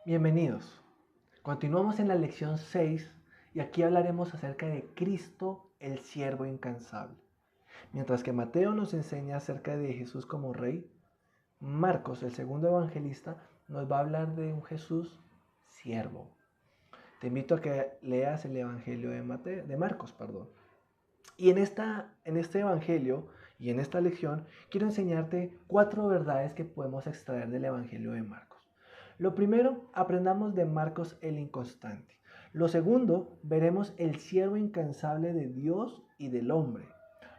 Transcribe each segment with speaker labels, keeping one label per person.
Speaker 1: Bienvenidos. Continuamos en la lección 6 y aquí hablaremos acerca de Cristo, el siervo incansable. Mientras que Mateo nos enseña acerca de Jesús como rey, Marcos, el segundo evangelista, nos va a hablar de un Jesús siervo. Te invito a que leas el evangelio de Marcos, perdón. Y en este evangelio y en esta lección quiero enseñarte 4 verdades que podemos extraer del evangelio de Marcos. Lo primero, aprendamos de Marcos el inconstante. Lo segundo, veremos el siervo incansable de Dios y del hombre.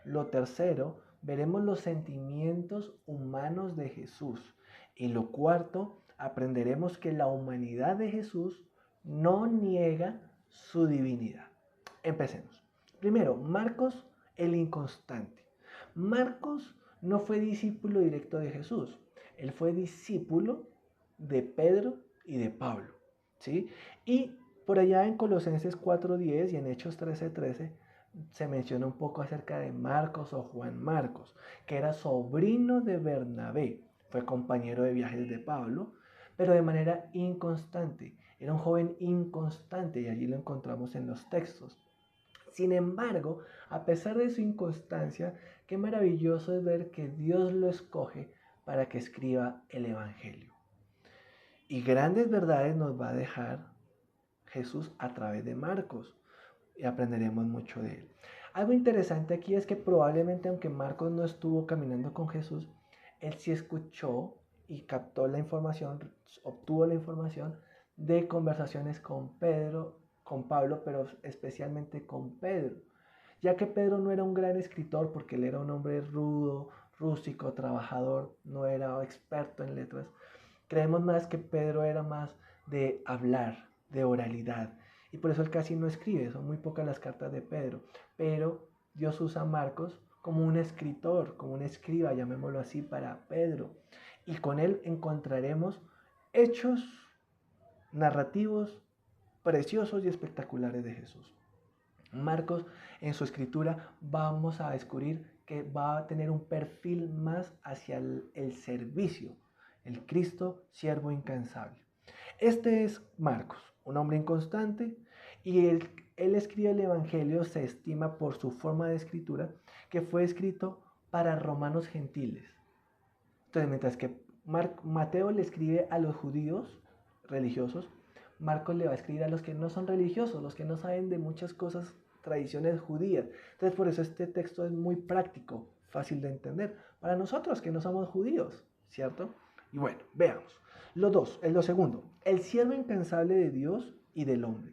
Speaker 1: Lo tercero, veremos los sentimientos humanos de Jesús. Y lo cuarto, aprenderemos que la humanidad de Jesús no niega su divinidad. Empecemos. Primero, Marcos el inconstante. Marcos no fue discípulo directo de Jesús. Él fue discípulo de Pedro y de Pablo, ¿sí? Y por allá en Colosenses 4:10 y en Hechos 13:13 se menciona un poco acerca de Marcos o Juan Marcos, que era sobrino de Bernabé, fue compañero de viajes de Pablo, pero de manera inconstante. Era un joven inconstante y allí lo encontramos en los textos. Sin embargo, a pesar de su inconstancia, qué maravilloso es ver que Dios lo escoge para que escriba el Evangelio. Y grandes verdades nos va a dejar Jesús a través de Marcos y aprenderemos mucho de él. Algo interesante aquí es que probablemente aunque Marcos no estuvo caminando con Jesús, él sí escuchó y captó la información, obtuvo la información de conversaciones con Pedro, con Pablo, pero especialmente con Pedro, ya que Pedro no era un gran escritor porque él era un hombre rudo, rústico, trabajador, no era experto en letras. Creemos más que Pedro era más de hablar, de oralidad. Y por eso él casi no escribe, son muy pocas las cartas de Pedro. Pero Dios usa a Marcos como un escritor, como un escriba, llamémoslo así, para Pedro. Y con él encontraremos hechos narrativos preciosos y espectaculares de Jesús. Marcos, en su escritura, vamos a descubrir que va a tener un perfil más hacia el servicio, el Cristo siervo incansable. Este es Marcos, un hombre inconstante, y él escribe el Evangelio, se estima por su forma de escritura, que fue escrito para romanos gentiles. Entonces, mientras que Mateo le escribe a los judíos religiosos, Marcos le va a escribir a los que no son religiosos, los que no saben de muchas cosas, tradiciones judías. Entonces, por eso este texto es muy práctico, fácil de entender, para nosotros que no somos judíos, ¿cierto? Y bueno, veamos. Lo segundo, el siervo incansable de Dios y del hombre.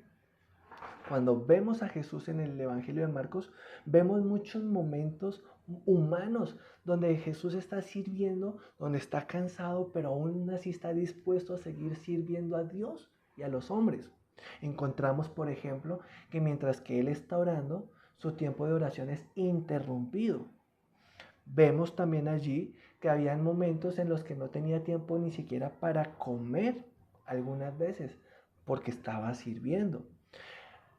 Speaker 1: Cuando vemos a Jesús en el Evangelio de Marcos, vemos muchos momentos humanos donde Jesús está sirviendo, donde está cansado, pero aún así está dispuesto a seguir sirviendo a Dios y a los hombres. Encontramos, por ejemplo, que mientras que Él está orando, su tiempo de oración es interrumpido. Vemos también allí que habían momentos en los que no tenía tiempo ni siquiera para comer algunas veces, porque estaba sirviendo.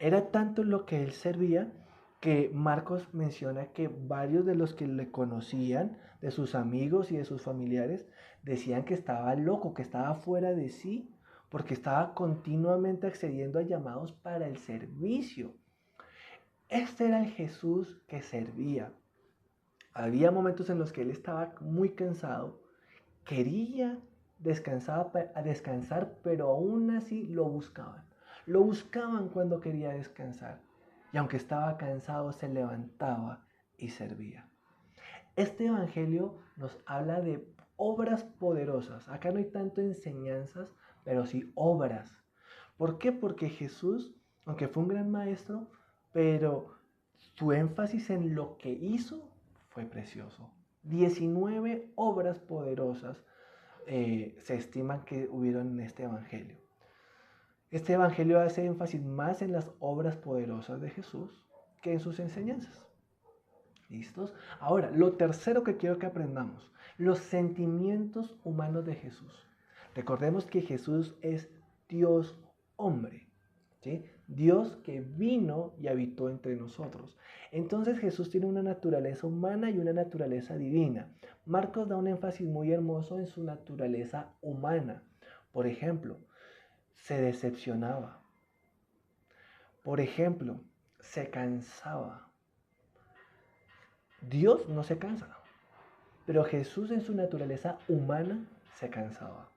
Speaker 1: Era tanto lo que él servía que Marcos menciona que varios de los que le conocían, de sus amigos y de sus familiares, decían que estaba loco, que estaba fuera de sí, porque estaba continuamente accediendo a llamados para el servicio. Este era el Jesús que servía. Había momentos en los que él estaba muy cansado, quería descansar, pero aún así lo buscaban. Lo buscaban cuando quería descansar. Y aunque estaba cansado, se levantaba y servía. Este evangelio nos habla de obras poderosas. Acá no hay tanto enseñanzas, pero sí obras. ¿Por qué? Porque Jesús, aunque fue un gran maestro, pero su énfasis en lo que hizo fue precioso. 19 obras poderosas se estiman que hubieron en este evangelio. Este evangelio hace énfasis más en las obras poderosas de Jesús que en sus enseñanzas. ¿Listos? Ahora, lo tercero que quiero que aprendamos, los sentimientos humanos de Jesús. Recordemos que Jesús es Dios hombre, ¿sí? Dios que vino y habitó entre nosotros. Entonces Jesús tiene una naturaleza humana y una naturaleza divina. Marcos da un énfasis muy hermoso en su naturaleza humana. Por ejemplo, se decepcionaba. Por ejemplo, se cansaba. Dios no se cansa, pero Jesús en su naturaleza humana se cansaba.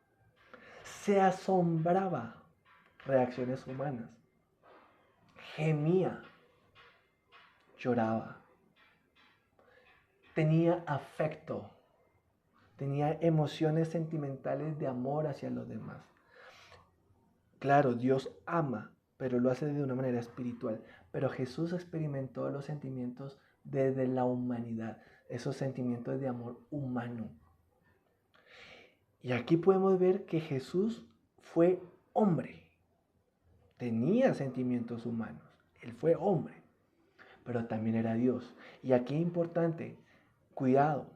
Speaker 1: Se asombraba, reacciones humanas. Gemía, lloraba. Tenía afecto, tenía emociones sentimentales de amor hacia los demás. Claro, Dios ama, pero lo hace de una manera espiritual. Pero Jesús experimentó los sentimientos desde la humanidad, esos sentimientos de amor humano. Y aquí podemos ver que Jesús fue hombre, tenía sentimientos humanos, él fue hombre, pero también era Dios. Y aquí es importante, cuidado,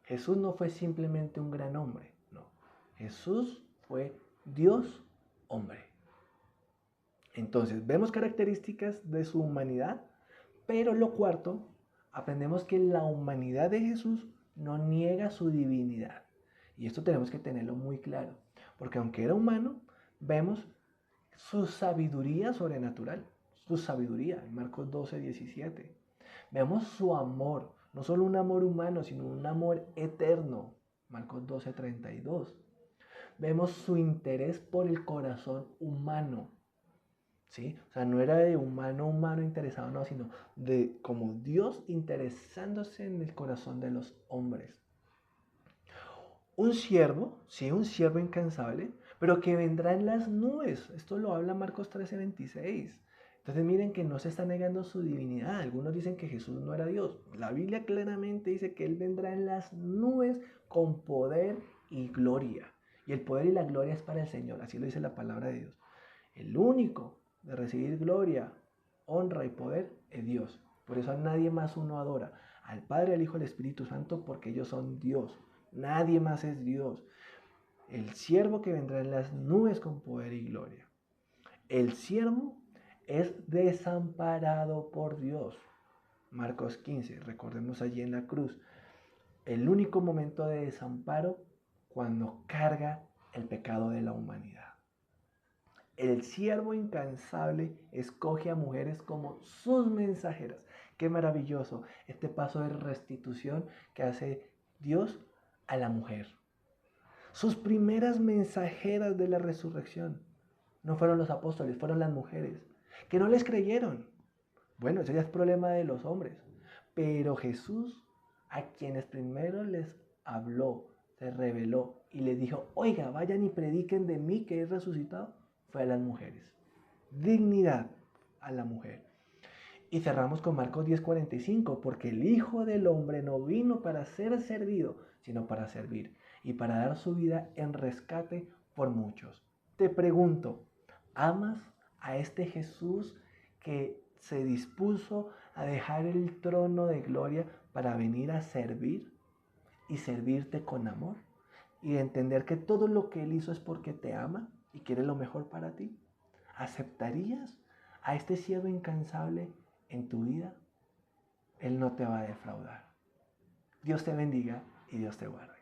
Speaker 1: Jesús no fue simplemente un gran hombre, no, Jesús fue Dios hombre. Entonces, vemos características de su humanidad, pero lo cuarto, aprendemos que la humanidad de Jesús no niega su divinidad. Y esto tenemos que tenerlo muy claro, porque aunque era humano, vemos su sabiduría sobrenatural, su sabiduría en Marcos 12:17. Vemos su amor, no solo un amor humano, sino un amor eterno, Marcos 12:32. Vemos su interés por el corazón humano, ¿sí? O sea, no era de humano a humano interesado, no, sino de como Dios interesándose en el corazón de los hombres. Un siervo, sí, un siervo incansable, pero que vendrá en las nubes. Esto lo habla Marcos 13:26. Entonces miren que no se está negando su divinidad. Algunos dicen que Jesús no era Dios. La Biblia claramente dice que Él vendrá en las nubes con poder y gloria. Y el poder y la gloria es para el Señor. Así lo dice la palabra de Dios. El único de recibir gloria, honra y poder es Dios. Por eso a nadie más uno adora. Al Padre, al Hijo y al Espíritu Santo, porque ellos son Dios. Nadie más es Dios. El siervo que vendrá en las nubes con poder y gloria. El siervo es desamparado por Dios. Marcos 15, recordemos allí en la cruz. El único momento de desamparo cuando carga el pecado de la humanidad. El siervo incansable escoge a mujeres como sus mensajeras. Qué maravilloso este paso de restitución que hace Dios a la mujer. Sus primeras mensajeras de la resurrección no fueron los apóstoles, fueron las mujeres, que no les creyeron. Bueno, eso ya es problema de los hombres. Pero Jesús, a quienes primero les habló, se reveló y les dijo, oiga, vayan y prediquen de mí que he resucitado, fue a las mujeres. Dignidad a la mujer. Y cerramos con Marcos 10:45, porque el Hijo del Hombre no vino para ser servido, sino para servir y para dar su vida en rescate por muchos. Te pregunto, ¿amas a este Jesús que se dispuso a dejar el trono de gloria para venir a servir y servirte con amor? Y entender que todo lo que Él hizo es porque te ama y quiere lo mejor para ti. ¿Aceptarías a este siervo incansable en tu vida? Él no te va a defraudar. Dios te bendiga y Dios te guarde.